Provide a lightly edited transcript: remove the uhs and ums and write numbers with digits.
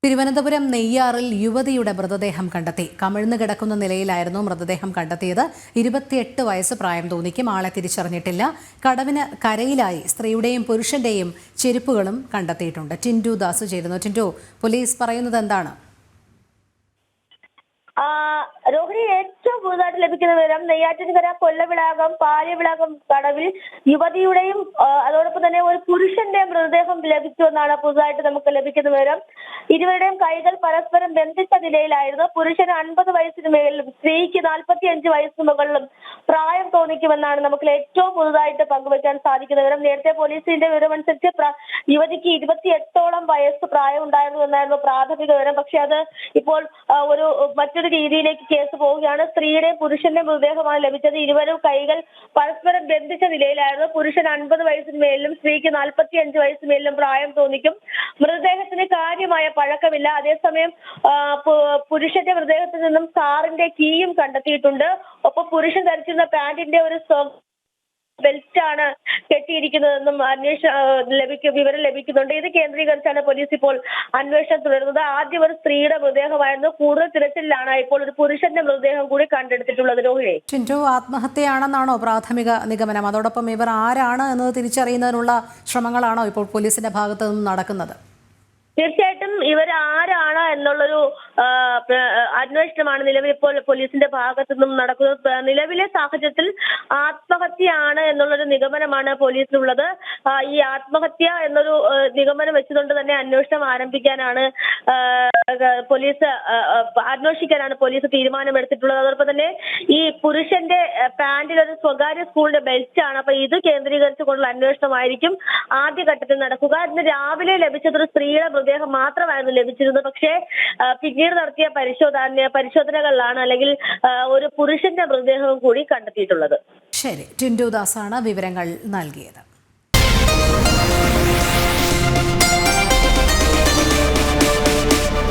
തിരുവനന്തപുരം നെയ്യാറിൽ യുവതിയുടെ മൃതദേഹം കണ്ടെത്തി. കമിഴ്ന്നു കിടക്കുന്ന നിലയിലായിരുന്നു മൃതദേഹം കണ്ടെത്തിയത്. 28 വയസ്സ് പ്രായം തോന്നിക്കും. ആളെ തിരിച്ചറിഞ്ഞിട്ടില്ല. കടവിന് കരയിലായി സ്ത്രീയുടെയും പുരുഷന്റെയും ചെരുപ്പുകളും കണ്ടെത്തിയിട്ടുണ്ട്. ടിൻഡു ദാസ് ചേരുന്നു. ടിൻഡു, പോലീസ് പറയുന്നത് എന്താണ്? രോഹിണി, ഏറ്റവും പുതുതായിട്ട് ലഭിക്കുന്ന വിവരം നെയ്യാറ്റിൻകര കൊല്ലവിളാകം പാലിയവിളാകം കടവിൽ യുവതിയുടെയും അതോടൊപ്പം തന്നെ ഒരു പുരുഷന്റെ മൃതദേഹം ലഭിച്ചു എന്നാണ് പുതുതായിട്ട് നമുക്ക് ലഭിക്കുന്ന വിവരം. ഇരുവരുടെയും കൈകൾ പരസ്പരം ബന്ധിച്ച നിലയിലായിരുന്നു. പുരുഷന് 50 വയസ്സിന് മേളിലും സ്ത്രീക്ക് 45 വയസ്സിന് മുകളിലും പ്രായം തോന്നിക്കുമെന്നാണ് നമുക്ക് ഏറ്റവും പുതുതായിട്ട് പങ്കുവയ്ക്കാൻ സാധിക്കുന്ന വിവരം. നേരത്തെ പോലീസിന്റെ വിവരമനുസരിച്ച് യുവതിക്ക് 28ഓളം വയസ്സ് പ്രായം ഉണ്ടായിരുന്നു എന്നായിരുന്നു പ്രാഥമിക വിവരം. പക്ഷെ അത് ഇപ്പോൾ മറ്റൊരു രീതിയിലേക്ക് കേസ് പോവുകയാണ്. സ്ത്രീയുടെയും പുരുഷന്റെ മൃതദേഹമാണ് ലഭിച്ചത്. ഇരുവരും കൈകൾ പരസ്പരം ബന്ധിച്ച നിലയിലായിരുന്നു. പുരുഷൻ 50 വയസ്സിന് മേലിലും സ്ത്രീക്ക് 45 വയസ്സിന് മേലിലും പ്രായം തോന്നിക്കും. മൃതദേഹത്തിന് കാര്യമായ പഴക്കമില്ല. അതേസമയം പുരുഷന്റെ മൃതദേഹത്തിൽ നിന്നും കാറിന്റെ കീയും കണ്ടെത്തിയിട്ടുണ്ട്. ഒപ്പം പുരുഷൻ ധരിച്ചിരുന്ന പാന്റിന്റെ ഒരു ബെൽറ്റാണ് കെട്ടിയിരിക്കുന്നതെന്നും വിവരം ലഭിക്കുന്നുണ്ട്. ഇത് കേന്ദ്രീകരിച്ചാണ് പോലീസ് ഇപ്പോൾ അന്വേഷണം തുടരുന്നത്. ആദ്യം ഒരു സ്ത്രീയുടെ മൃതദേഹമായിരുന്നു. കൂടുതൽ തിരച്ചിലാണ് ഇപ്പോൾ ഒരു പുരുഷന്റെ മൃതദേഹം കൂടി കണ്ടെടുത്തിട്ടുള്ളത്. രോഹിണി, ടിൻഡു, ആത്മഹത്യയാണെന്നാണോ പ്രാഥമിക നിഗമനം? അതോടൊപ്പം ഇവർ ആരാണ് എന്നത് തിരിച്ചറിയുന്നതിനുള്ള ശ്രമങ്ങളാണോ ഇപ്പോൾ പോലീസിന്റെ ഭാഗത്തു നിന്നും നടക്കുന്നത്? തീർച്ചയായിട്ടും ഇവർ ആരാണ് എന്നുള്ളൊരു അന്വേഷണമാണ് നിലവിൽ ഇപ്പോൾ പോലീസിന്റെ ഭാഗത്തു നിന്നും നടക്കുന്നത്. നിലവിലെ സാഹചര്യത്തിൽ ആത്മഹത്യയാണ് എന്നുള്ളൊരു നിഗമനമാണ് പോലീസിനുള്ളത്. ഈ ആത്മഹത്യ എന്നൊരു നിഗമനം വെച്ചുകൊണ്ട് തന്നെ അന്വേഷണം ആരംഭിക്കാനാണ് പോലീസ് തീരുമാനമെടുത്തിട്ടുള്ളത്. അതോടൊപ്പം തന്നെ ഈ പുരുഷന്റെ പാന്റിൽ ഒരു സ്വകാര്യ സ്കൂളിന്റെ ബെൽറ്റ് ആണ്. അപ്പൊ ഇത് കേന്ദ്രീകരിച്ചുകൊണ്ടുള്ള അന്വേഷണമായിരിക്കും ആദ്യഘട്ടത്തിൽ നടക്കുക. ഇന്ന് രാവിലെ ലഭിച്ചത് ഒരു സ്ത്രീയുടെ മൃതദേഹം മാത്രമായിരുന്നു ലഭിച്ചിരുന്നത്. പക്ഷേ പിന്നീട് നടത്തിയ പരിശോധനകളിലാണ് അല്ലെങ്കിൽ ഒരു പുരുഷന്റെ മൃതദേഹവും കൂടി കണ്ടെത്തിയിട്ടുള്ളത്. ശരി, ടിൻഡു ദാസാണ് വിവരങ്ങൾ നൽകിയത്.